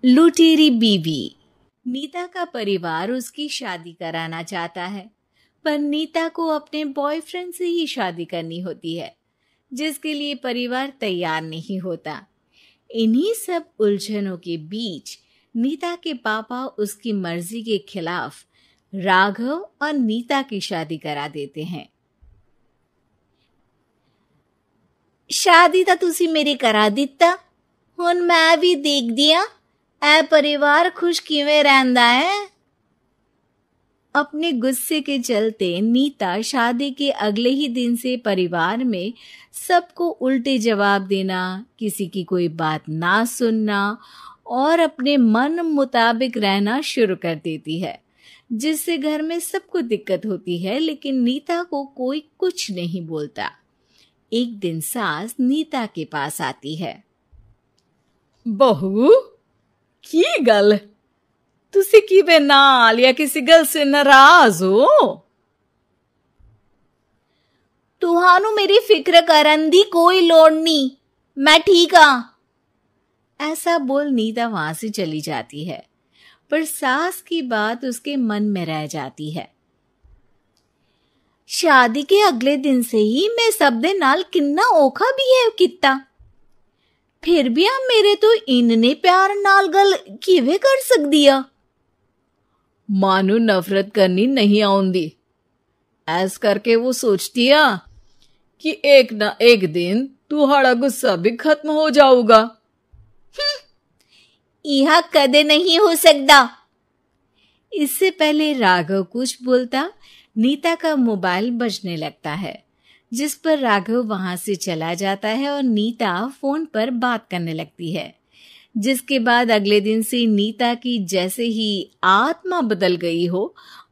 लुटेरी बीवी। नीता का परिवार उसकी शादी कराना चाहता है, पर नीता को अपने बॉयफ्रेंड से ही शादी करनी होती है, जिसके लिए परिवार तैयार नहीं होता। इन्हीं सब उलझनों के बीच नीता के पापा उसकी मर्जी के खिलाफ राघव और नीता की शादी करा देते हैं। शादी ਤਾਂ ਤੁਸੀਂ ਮੇਰੀ ਕਰਾ ਦਿੱਤਾ, ਹੁਣ ਮੈਂ ਵੀ ਦੇਖਦੀ ਆਂ ਇਹ परिवार खुश किवें रहंदा है। अपने गुस्से के चलते नीता शादी के अगले ही दिन से परिवार में सबको उल्टे जवाब देना, किसी की कोई बात ना सुनना और अपने मन मुताबिक रहना शुरू कर देती है, जिससे घर में सबको दिक्कत होती है, लेकिन नीता को कोई कुछ नहीं बोलता। एक दिन सास नीता के पास आती है। बहू की गल, तुसी किवें नाल या किसी गल से नाराज हो? तुहानू मेरी फिक्र करन दी कोई लोड़ नहीं, मैं ठीक हाँ। ऐसा बोल नीता वहां से चली जाती है, पर सास की बात उसके मन में रह जाती है। शादी के अगले दिन से ही मैं सब दे नाल किन्ना औखा बिहेव किता, फिर भी आप मेरे तो इन्ने प्यार नाल गल किवें कर सकदी आ? मानू नफरत करनी नहीं आउंदी, ऐस करके वो सोचती आ कि एक ना एक दिन तुम्हारा गुस्सा भी खत्म हो जाऊगा। यह कदे नहीं हो सकता। इससे पहले राघव कुछ बोलता, नीता का मोबाइल बजने लगता है, जिस पर राघव वहां से चला जाता है और नीता फोन पर बात करने लगती है। जिसके बाद अगले दिन से नीता की जैसे ही आत्मा बदल गई हो,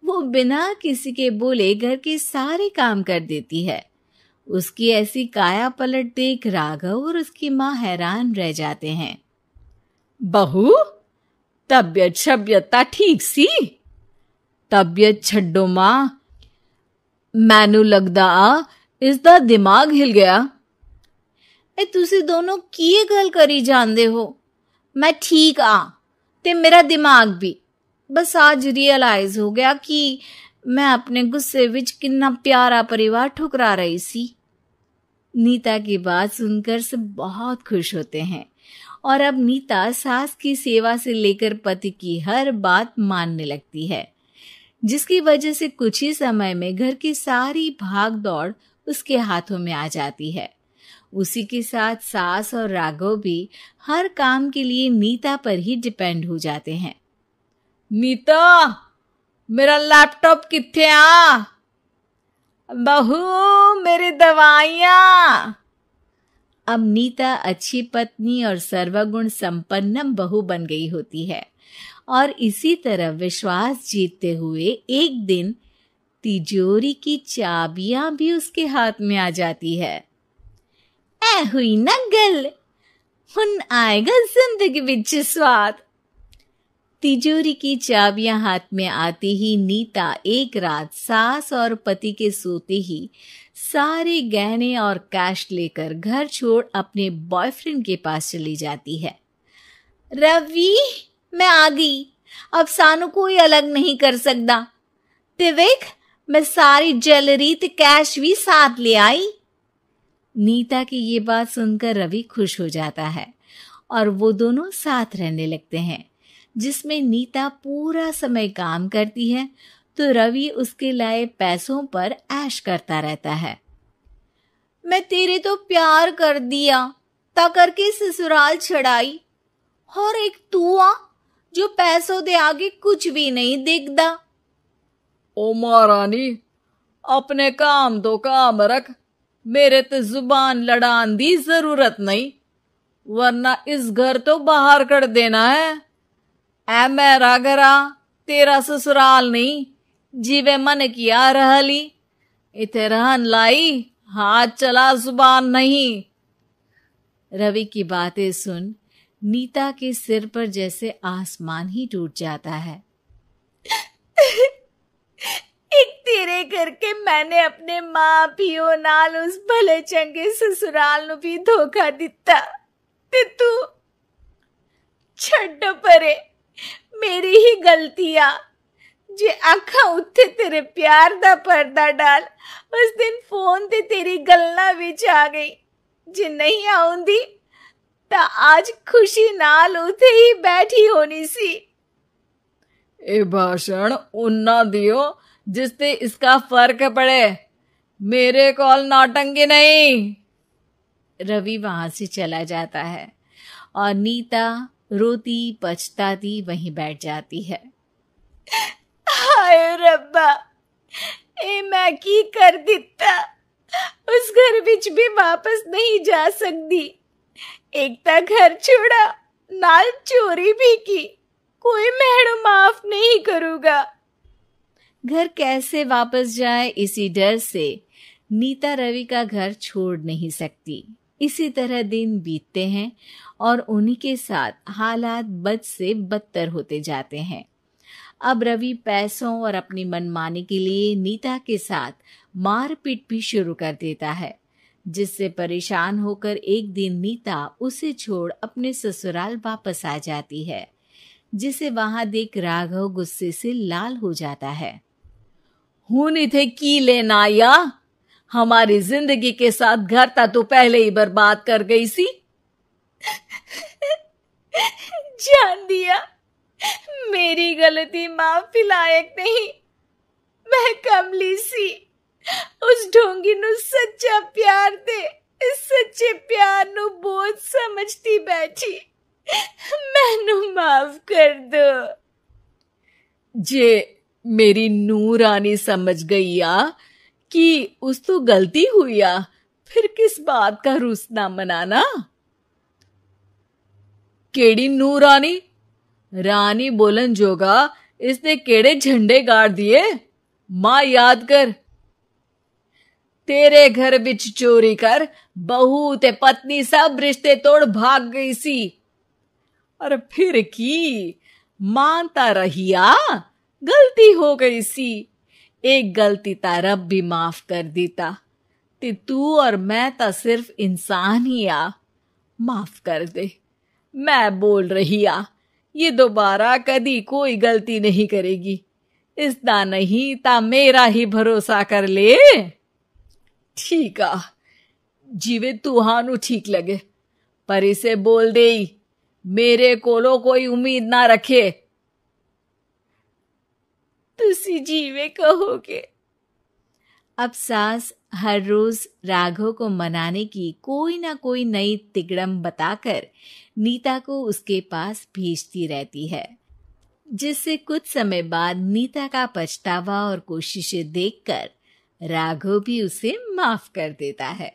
वो बिना किसी के बोले घर के सारे काम कर देती है। उसकी ऐसी काया पलट देख राघव और उसकी माँ हैरान रह जाते हैं। बहू, तबियत शबियत ठीक सी? तबियत छड्डो माँ, मैनू लगदा इसदा दिमाग हिल गया। ए तुसी दोनों की गल करी जांदे हो? मैं ठीक आ ते मेरा दिमाग भी। बस आज रियलाइज हो गया कि मैं अपने गुस्से विच कितना प्यारा परिवार ठुकरा रही सी। नीता की बात सुनकर सब बहुत खुश होते हैं और अब नीता सास की सेवा से लेकर पति की हर बात मानने लगती है, जिसकी वजह से कुछ ही समय में घर की सारी भाग दौड़ उसके हाथों में आ जाती है। उसी के साथ सास और राघव भी हर काम के लिए नीता पर ही डिपेंड हो जाते हैं। नीता, मेरा लैपटॉप किथे आ? बहू, मेरी दवाइयां। अब नीता अच्छी पत्नी और सर्वगुण संपन्न बहू बन गई होती है और इसी तरह विश्वास जीतते हुए एक दिन तिजोरी की चाबियां भी उसके हाथ में आ जाती है। ऐ हुई ना गल, हुन आएगा जिंदगी विच स्वाद। तिजोरी की चाबियां हाथ में आते ही नीता एक रात सास और पति के सोते ही सारे गहने और कैश लेकर घर छोड़ अपने बॉयफ्रेंड के पास चली जाती है। रवि, मैं आ गई, अब सानू कोई अलग नहीं कर सकता। ते वेख, मैं सारी ज्वेलरी ते कैश भी साथ ले आई। नीता की ये बात सुनकर रवि खुश हो जाता है और वो दोनों साथ रहने लगते हैं, जिसमें नीता पूरा समय काम करती है तो रवि उसके लाए पैसों पर ऐश करता रहता है। मैं तेरे तो प्यार कर दिया, ता करके ससुराल छड़ाई, और एक तू आ जो पैसों दे आगे कुछ भी नहीं दिखदा। ओ महारानी, अपने काम तो काम रख, मेरे ते जुबान लड़ान दी जरूरत नहीं, वरना इस घर तो बाहर कर देना है। ऐ मेरा घरा, तेरा ससुराल नहीं, जीवे मन किया रहली, इथे रहन लाई, हाथ चला जुबान नहीं। रवि की बातें सुन नीता के सिर पर जैसे आसमान ही टूट जाता है। एक तेरे करके मैंने अपने मां पियो नाल उस भले चंगे ससुराल नु भी धोखा दिता, ते तू छड्डो परे, मेरी ही गलतियां जे आखा उत्थे तेरे प्यार दा पर्दा डाल उस दिन फोन ते तेरी गल्ला विच आ गई। जे नहीं आउंदी ता आज खुशी नाल उथे ही बैठी होनी सी। ए भाषण उन्ना दियो जिससे इसका फर्क पड़े, मेरे कॉल नौटंकी नहीं। रवि वहां से चला जाता है और नीता रोती पछताती वहीं बैठ जाती है। हाय रब्बा, ए मैं की कर दिता, उस घर विच भी वापस नहीं जा सकती। एक ता घर छोड़ा, नाल चोरी भी की, कोई मैडम माफ नहीं करूंगा। घर कैसे वापस जाए इसी डर से नीता रवि का घर छोड़ नहीं सकती। इसी तरह दिन बीतते हैं और उन्हीं के साथ हालात बद से बदतर होते जाते हैं। अब रवि पैसों और अपनी मनमानी के लिए नीता के साथ मारपीट भी शुरू कर देता है, जिससे परेशान होकर एक दिन नीता उसे छोड़ अपने ससुराल वापस आ जाती है, जिसे वहां देख राघव गुस्से से लाल हो जाता है। हूं इथे की लेना या हमारी जिंदगी के साथ घर ता तू पहले ही बर्बाद कर गई सी। जान दिया, मेरी गलती माफी लायक नहीं। मैं कमली सी उस ढोंगी नु सच्चा प्यार दे इस सच्चे प्यार नु बोझ समझती बैठी। मैनू माफ कर दो। जे मेरी नूरानी समझ गई या कि उस तो गलती हुई या, फिर किस बात का रूसना मनाना। केड़ी नूरानी रानी बोलन जोगा इसने केड़े झंडे गाड़ दिए, मां याद कर। तेरे घर बिच चोरी कर बहू ते पत्नी सब रिश्ते तोड़ भाग गई सी। और फिर की मानता रहिया, गलती हो गई सी। एक गलती ता रब भी माफ कर देता, ते तू और मैं ता सिर्फ इंसान ही आ। माफ कर दे, मैं बोल रही आ, ये दोबारा कदी कोई गलती नहीं करेगी। इसदा नहीं ता मेरा ही भरोसा कर ले। ठीक आ, जिवे तुहानू ठीक लगे, पर इसे बोल दे मेरे कोलो कोई उम्मीद ना रखे। तुसी जीवे कहोगे। अब सास हर रोज राघव को मनाने की कोई ना कोई नई तिगड़म बताकर नीता को उसके पास भेजती रहती है, जिससे कुछ समय बाद नीता का पछतावा और कोशिशें देखकर राघव भी उसे माफ कर देता है।